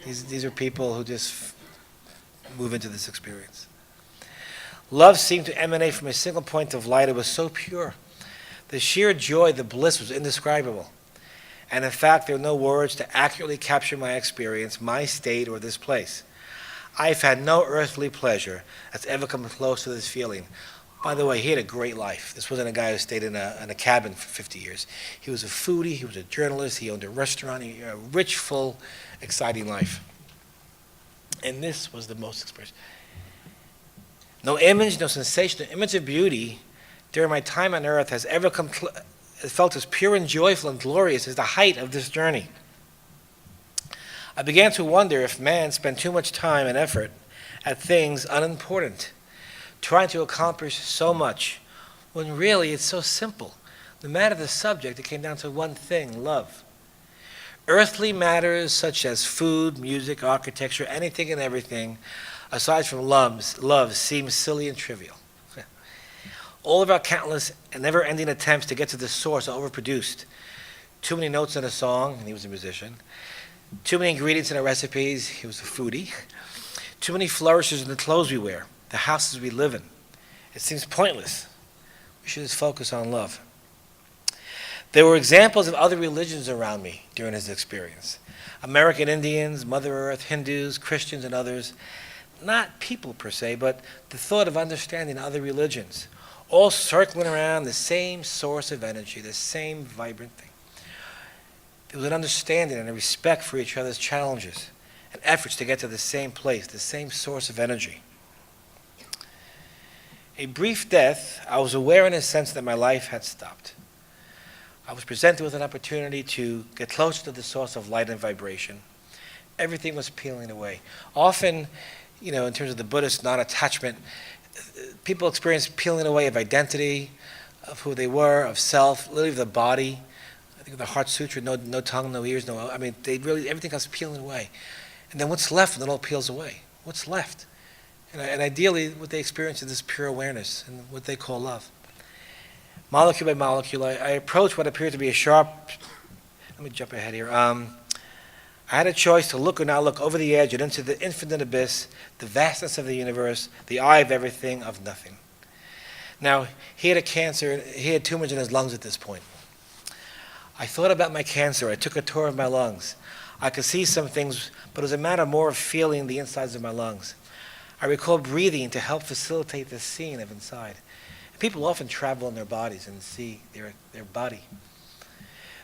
These are people who just move into this experience. Love seemed to emanate from a single point of light. It was so pure. The sheer joy, the bliss was indescribable. And in fact, there are no words to accurately capture my experience, my state, or this place. I've had no earthly pleasure that's ever come close to this feeling. By the way, he had a great life. This wasn't a guy who stayed in a cabin for 50 years. He was a foodie, he was a journalist, he owned a restaurant, he had a rich, full, exciting life. And this was the most expressive. No image, no sensation, no image of beauty during my time on earth has ever felt as pure and joyful and glorious as the height of this journey. I began to wonder if man spent too much time and effort at things unimportant, trying to accomplish so much, when really it's so simple. No matter the subject, it came down to one thing: love. Earthly matters such as food, music, architecture, anything and everything, aside from love seems silly and trivial. All of our countless and never-ending attempts to get to the source are overproduced. Too many notes in a song, and he was a musician. Too many ingredients in our recipes, he was a foodie. Too many flourishes in the clothes we wear, the houses we live in. It seems pointless. We should just focus on love. There were examples of other religions around me during his experience. American Indians, Mother Earth, Hindus, Christians, and others. Not people per se, but the thought of understanding other religions, all circling around the same source of energy, the same vibrant thing. There was an understanding and a respect for each other's challenges and efforts to get to the same place, the same source of energy. A brief death, I was aware in a sense that my life had stopped. I was presented with an opportunity to get closer to the source of light and vibration. Everything was peeling away. Often, in terms of the Buddhist non-attachment, people experience peeling away of identity, of who they were, of self, literally of the body. I think of the Heart Sutra, no tongue, no ears, everything else peeling away. And then what's left when it all peels away? What's left? And ideally, what they experience is this pure awareness and what they call love. Molecule by molecule, I approached what appeared to be a sharp, let me jump ahead here. I had a choice to look or not look over the edge and into the infinite abyss, the vastness of the universe, the eye of everything, of nothing. Now, he had a cancer, he had tumors in his lungs at this point. I thought about my cancer, I took a tour of my lungs. I could see some things, but it was a matter more of feeling the insides of my lungs. I recall breathing to help facilitate the seeing of inside. People often travel in their bodies and see their body.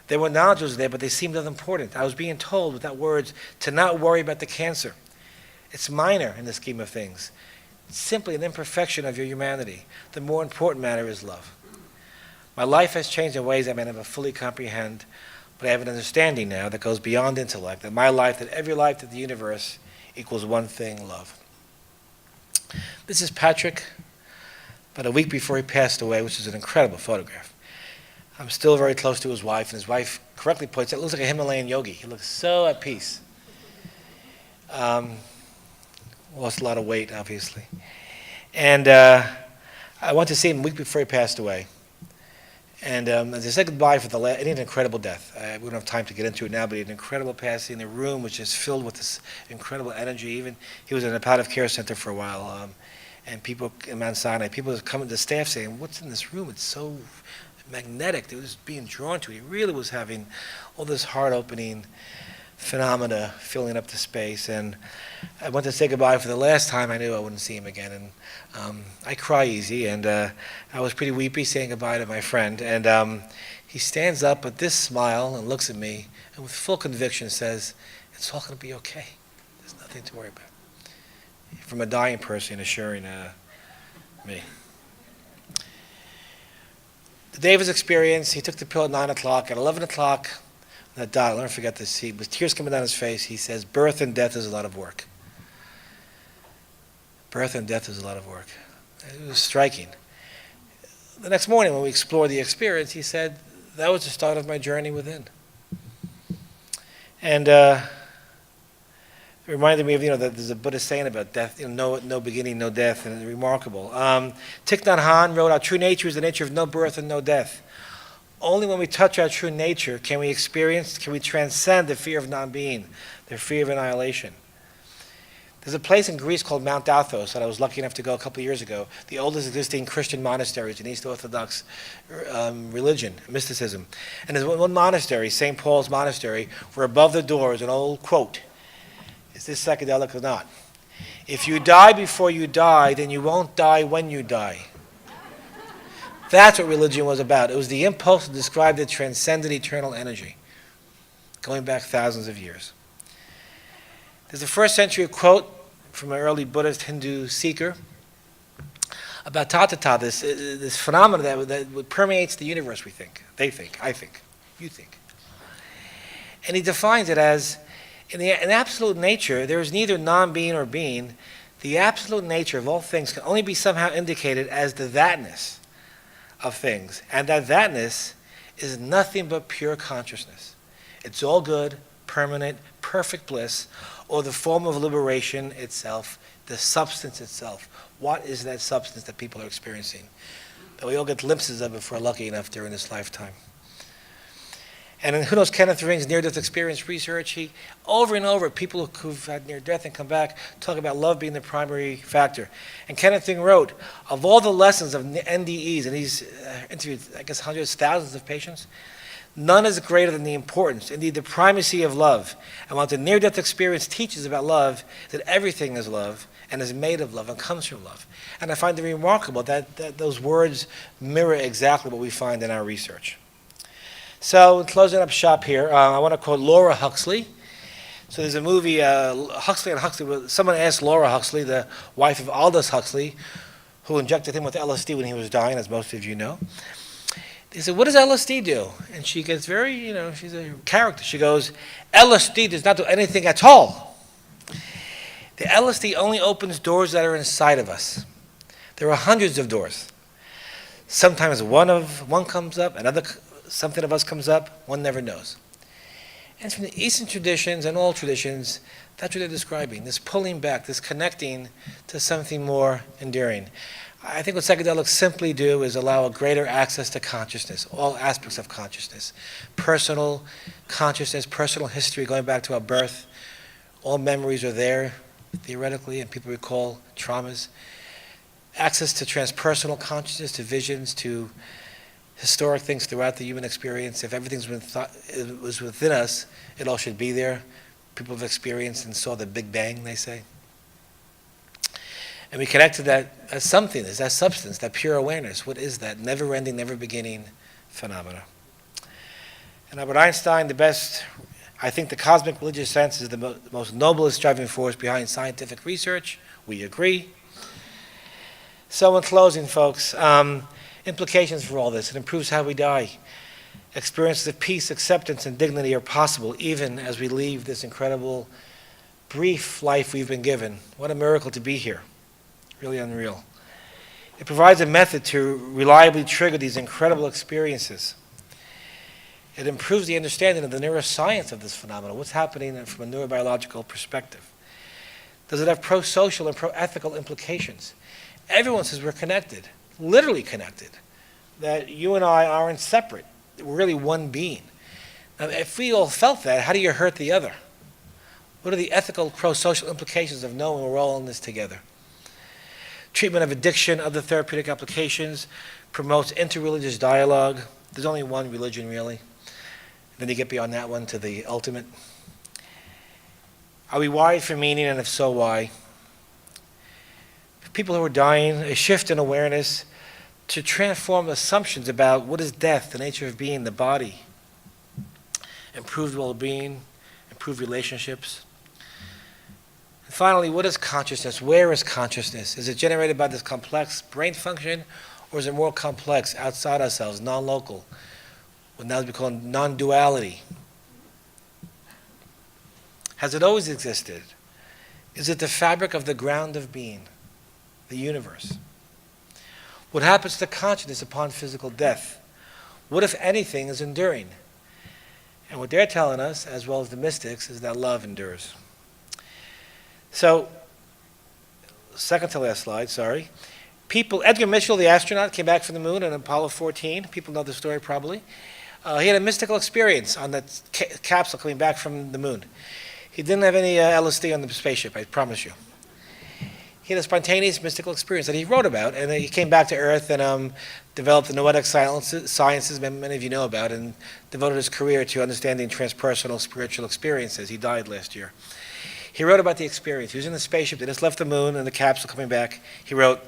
There were knowledge was there, but they seemed unimportant. I was being told, without words, to not worry about the cancer. It's minor in the scheme of things. It's simply an imperfection of your humanity. The more important matter is love. My life has changed in ways I may never fully comprehend, but I have an understanding now that goes beyond intellect, that my life, that every life, that the universe equals one thing, love. This is Patrick, about a week before he passed away, which is an incredible photograph. I'm still very close to his wife, and his wife correctly points out, it looks like a Himalayan yogi. He looks so at peace. Lost a lot of weight, obviously. And I went to see him a week before he passed away. And as I said goodbye he had an incredible death. We don't have time to get into it now, but he had an incredible passing. The room was just filled with this incredible energy. Even he was in a palliative care center for a while, and people in Mount Sinai, people would come to the staff saying, "What's in this room? It's so magnetic." It was being drawn to it. He really was having all this heart-opening phenomena filling up the space. And I went to say goodbye for the last time. I knew I wouldn't see him again, and I cry easy, and I was pretty weepy saying goodbye to my friend. And he stands up with this smile and looks at me, and with full conviction says, "It's all going to be okay. There's nothing to worry about." From a dying person assuring me. The day of his experience, he took the pill at 9 o'clock. At 11 o'clock, that dot, I'll never forget this, with tears coming down his face, he says, "Birth and death is a lot of work." Birth and death is a lot of work. It was striking. The next morning when we explored the experience, he said, that was the start of my journey within. And it reminded me of, that there's a Buddhist saying about death, no beginning, no death, and it's remarkable. Thich Nhat Hanh wrote, "Our true nature is the nature of no birth and no death. Only when we touch our true nature can we transcend the fear of non-being, the fear of annihilation." There's a place in Greece called Mount Athos that I was lucky enough to go a couple of years ago, the oldest existing Christian monasteries in East Orthodox religion, mysticism. And there's one monastery, St. Paul's Monastery, where above the door is an old quote. Is this psychedelic or not? "If you die before you die, then you won't die when you die." That's what religion was about. It was the impulse to describe the transcendent eternal energy, going back thousands of years. There's a first century quote from an early Buddhist Hindu seeker about tathata, this phenomenon that permeates the universe, we think. They think, I think, you think. And he defines it as, in absolute nature, there is neither non-being or being. The absolute nature of all things can only be somehow indicated as the thatness of things. And that thatness is nothing but pure consciousness. It's all good, permanent, perfect bliss, or the form of liberation itself, the substance itself. What is that substance that people are experiencing? That we all get glimpses of if we're lucky enough during this lifetime. And in Kenneth Ring's near-death experience research, he, over and over, people who've had near-death and come back, talk about love being the primary factor. And Kenneth Ring wrote, of all the lessons of NDEs, and he's interviewed, I guess, hundreds, thousands of patients, none is greater than the importance, indeed the primacy of love. And what the near-death experience teaches about love is that everything is love and is made of love and comes from love. And I find it remarkable that those words mirror exactly what we find in our research. So, closing up shop here, I want to quote Laura Huxley. So there's a movie, Huxley and Huxley. Someone asked Laura Huxley, the wife of Aldous Huxley, who injected him with LSD when he was dying, as most of you know. They said, what does LSD do? And she gets very, she's a character. She goes, LSD does not do anything at all. The LSD only opens doors that are inside of us. There are hundreds of doors. Sometimes one comes up, something of us comes up, one never knows. And from the Eastern traditions and all traditions, that's what they're describing, this pulling back, this connecting to something more enduring. I think what psychedelics simply do is allow a greater access to consciousness, all aspects of consciousness. Personal consciousness, personal history, going back to our birth. All memories are there, theoretically, and people recall traumas. Access to transpersonal consciousness, to visions, to historic things throughout the human experience. If everything's was within us, it all should be there. People have experienced and saw the Big Bang, they say. And we connect to that as something, as that substance, that pure awareness. What is that never-ending, never-beginning phenomena? And Albert Einstein, I think the cosmic religious sense is the most noblest driving force behind scientific research. We agree. So in closing, folks, implications for all this. It improves how we die. Experiences of peace, acceptance, and dignity are possible even as we leave this incredible, brief life we've been given. What a miracle to be here. Really unreal. It provides a method to reliably trigger these incredible experiences. It improves the understanding of the neuroscience of this phenomenon, what's happening from a neurobiological perspective. Does it have pro-social and pro-ethical implications? Everyone says we're connected, literally connected, that you and I aren't separate. We're really one being. Now, if we all felt that, how do you hurt the other? What are the ethical, pro-social implications of knowing we're all in this together? Treatment of addiction, other therapeutic applications, promotes interreligious dialogue. There's only one religion, really. Then you get beyond that one to the ultimate. Are we wired for meaning, and if so, why? For people who are dying, a shift in awareness to transform assumptions about what is death, the nature of being, the body, improved well-being, improved relationships. And finally, what is consciousness? Where is consciousness? Is it generated by this complex brain function, or is it more complex, outside ourselves, non-local, what now is called non-duality? Has it always existed? Is it the fabric of the ground of being, the universe? What happens to consciousness upon physical death? What, if anything, is enduring? And what they're telling us, as well as the mystics, is that love endures. So, second to last slide, sorry. Edgar Mitchell, the astronaut, came back from the moon on Apollo 14. People know the story probably. He had a mystical experience on that capsule coming back from the moon. He didn't have any LSD on the spaceship, I promise you. He had a spontaneous mystical experience that he wrote about, and he came back to Earth and developed the noetic sciences many of you know about, and devoted his career to understanding transpersonal spiritual experiences. He died last year. He wrote about the experience. He was in the spaceship. They just left the moon and the capsule coming back. He wrote,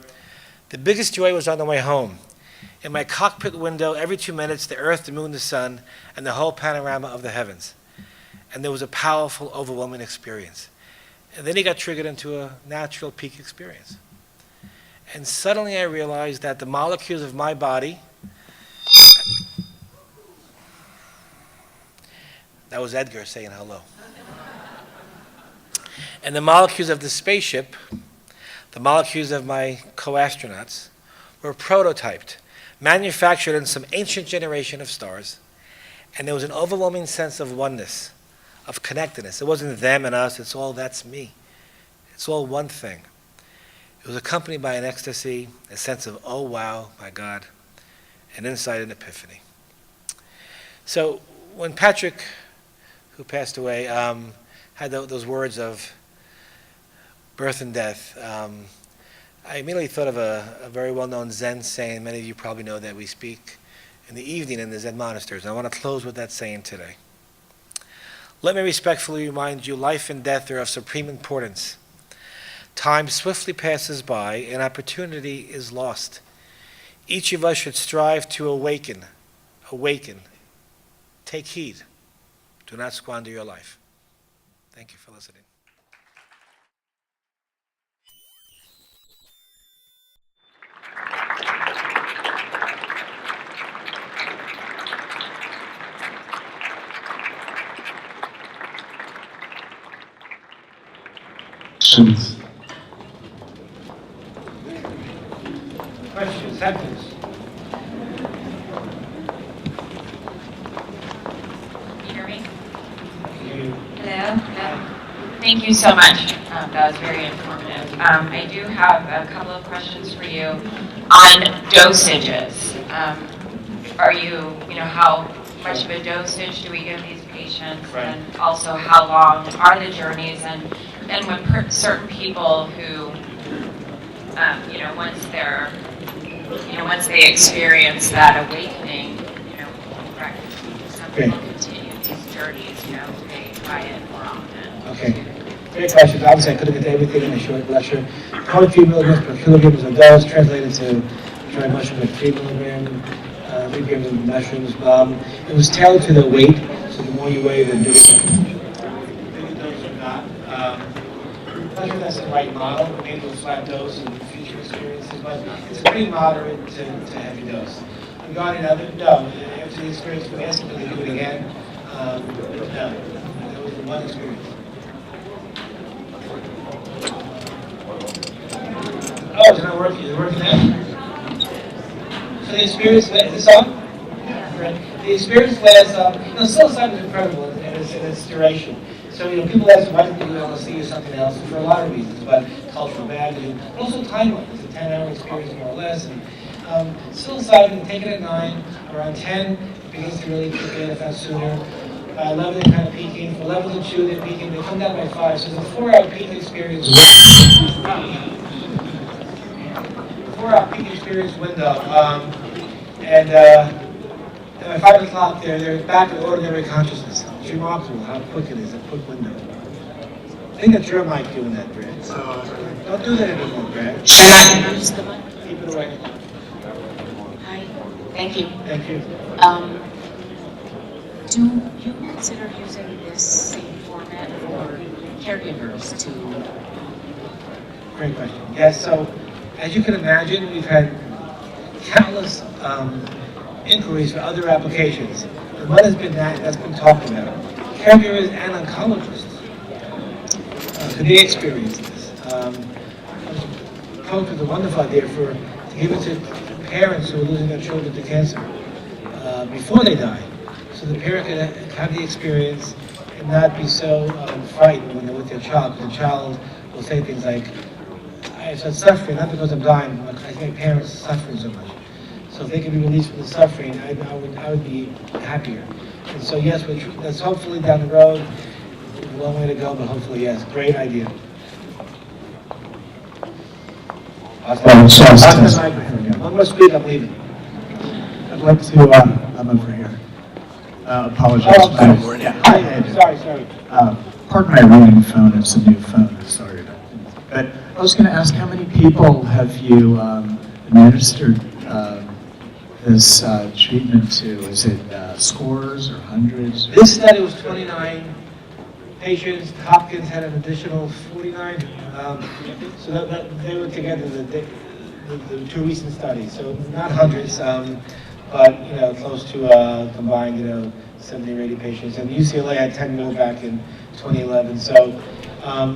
"The biggest joy was on the way home. In my cockpit window, every 2 minutes, the earth, the moon, the sun, and the whole panorama of the heavens. And there was a powerful, overwhelming experience." And then he got triggered into a natural peak experience. And suddenly I realized that the molecules of my body, that was Edgar saying hello. And the molecules of the spaceship, the molecules of my co-astronauts, were prototyped, manufactured in some ancient generation of stars. And there was an overwhelming sense of oneness, of connectedness. It wasn't them and us, that's me. It's all one thing. It was accompanied by an ecstasy, a sense of, oh wow, my God, an insight and epiphany. So when Patrick, who passed away, had those words of birth and death, I immediately thought of a very well-known Zen saying. Many of you probably know that we speak in the evening in the Zen monasteries. And I want to close with that saying today. Let me respectfully remind you, life and death are of supreme importance. Time swiftly passes by and opportunity is lost. Each of us should strive to awaken. Take heed. Do not squander your life. Thank you for listening. Questions? Questions, sentence. Can you hear me? Hello? Hello? Thank you so much. That was very informative. I do have a couple of questions for you on dosages. Are how much of a dosage do we give these patients? Right. And also, how long are the journeys? And when certain people who, once they experience that awakening, some people continue these journeys, do they try it more often? Okay. Great questions. Obviously, I couldn't get to everything in a short lecture. 23 milligrams per kilogram is a dose, translated to dried mushroom at 3 milligrams, 3 grams of mushrooms. It was tailored to the weight, so the more you weigh, the bigger dose or not. I'm not sure that's the right model. Maybe a flat dose in future experiences, but it's a pretty moderate to heavy dose. Regarding other, no. After the experience, we asked them to do it again. No. That was the one experience. Oh, it's not working. Is it working now? So the experience, is this on? Right. The experience lasts, psilocybin is incredible in its duration. So, people ask, why didn't you LSD or something else? For a lot of reasons, but cultural baggage, but also timeline. It's a 10-hour experience more or less. And psilocybin, take it at 9, around 10, it begins to really kick in, if not sooner. 11, they're kind of peaking. From 11 to 2, they're peaking. They come down by 5. So it's a 4-hour peak experience. 4-hour peak experience window. And at 5 o'clock, they're back in ordinary consciousness. It's remarkable how quick it is, a quick window. I think that's your mic doing that, Brad. So don't do that anymore, Brad. Use the mic. Keep it away. Hi. Thank you. Thank you. Do you consider using this same format for caregivers to? Great question. Yes, so as you can imagine, we've had countless inquiries for other applications. And one has been that's been talked about. Caregivers and oncologists. Do they experience this? I was talking with a wonderful idea to give it to parents who are losing their children to cancer before they die. So the parent can have the experience and not be so frightened when they're with their child. Because the child will say things like, I said suffering, not because I'm dying, but I think parents are suffering so much. So if they can be released from the suffering, I would be happier. And so yes, that's hopefully down the road. A long way to go, but hopefully yes. Great idea. One more speak, I'm leaving. I'd like to, I'm over here. Apologize. Oh, sorry. Pardon my ringing phone, it's a new phone, I'm sorry. But I was going to ask, how many people have you administered this treatment to? Is it scores or hundreds? This study was 29 patients. Hopkins had an additional 49. So that they were together, the two recent studies. So not hundreds, but close to combined, 70 or 80 patients. And UCLA had 10 more back in 2011. So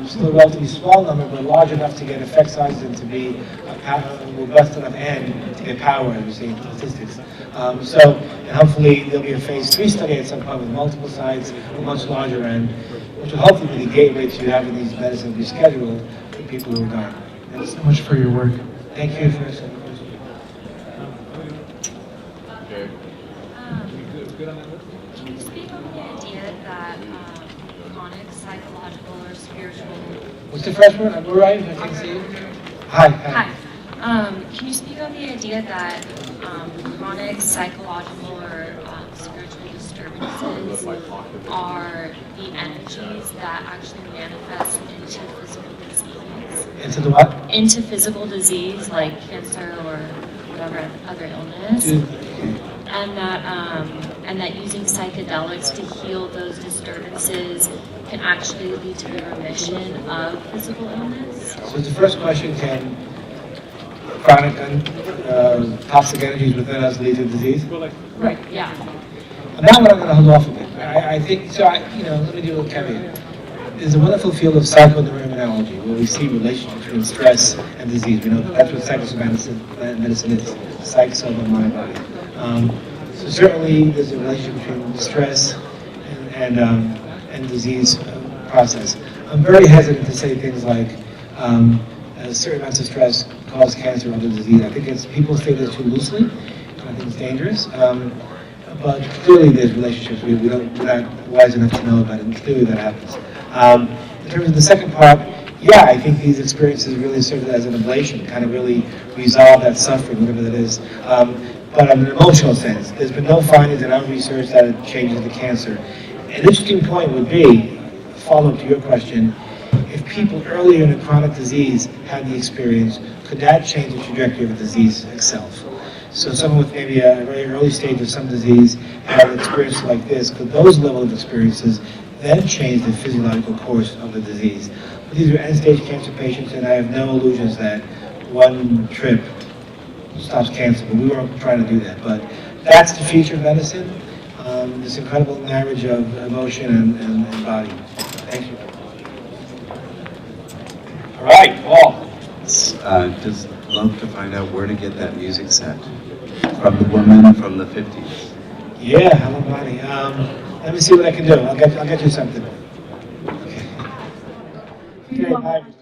still a relatively small number, but large enough to get effect sizes and to be robust enough and to get power, as we say in statistics. And hopefully there'll be a phase 3 study at some point with multiple sites, a much larger end, which will hopefully be the gateway to having these medicines be scheduled for people who are dying. Thanks so much for your work. Thank you for listening. Can you speak on the idea that chronic psychological or spiritual... What's the first word? We're right, I can see you. Hi. Can you speak on the idea that chronic psychological or spiritual disturbances are the energies that actually manifest into physical disease? Into the what? Into physical disease, like cancer or whatever other illness. And that using psychedelics to heal those disturbances can actually lead to the remission of physical illness? So the first question, can chronic toxic energies within us lead to disease? Right, yeah. On that one, I'm going to hold off a bit. I think, so let me do a little caveat. there's a wonderful field of psychodynamiology where we see relationship between stress and disease. We know that's what psychosomatics medicine is, psych, soul, and mind, body. So certainly there's a relationship between stress and disease process. I'm very hesitant to say things like certain amounts of stress cause cancer or other disease. I think people say this too loosely, and I think it's dangerous. But clearly there's relationships we're not wise enough to know about it, and clearly that happens. In terms of the second part, yeah, I think these experiences really serve as an ablation, kind of really resolve that suffering, whatever that is. But on an emotional sense, there's been no findings in our research that it changes the cancer. An interesting point would be, a follow-up to your question, if people earlier in a chronic disease had the experience, could that change the trajectory of the disease itself? So someone with maybe a very early stage of some disease had an experience like this, could those level of experiences then change the physiological course of the disease? But these are end-stage cancer patients, and I have no illusions that one trip stops cancer, but we weren't trying to do that. But that's the future of medicine, this incredible marriage of emotion and body. Thank you. All right, Paul. Just love to find out where to get that music set from the woman from the 50s. Yeah, hello, Bonnie. Let me see what I can do. I'll get you something. Okay. Okay, bye.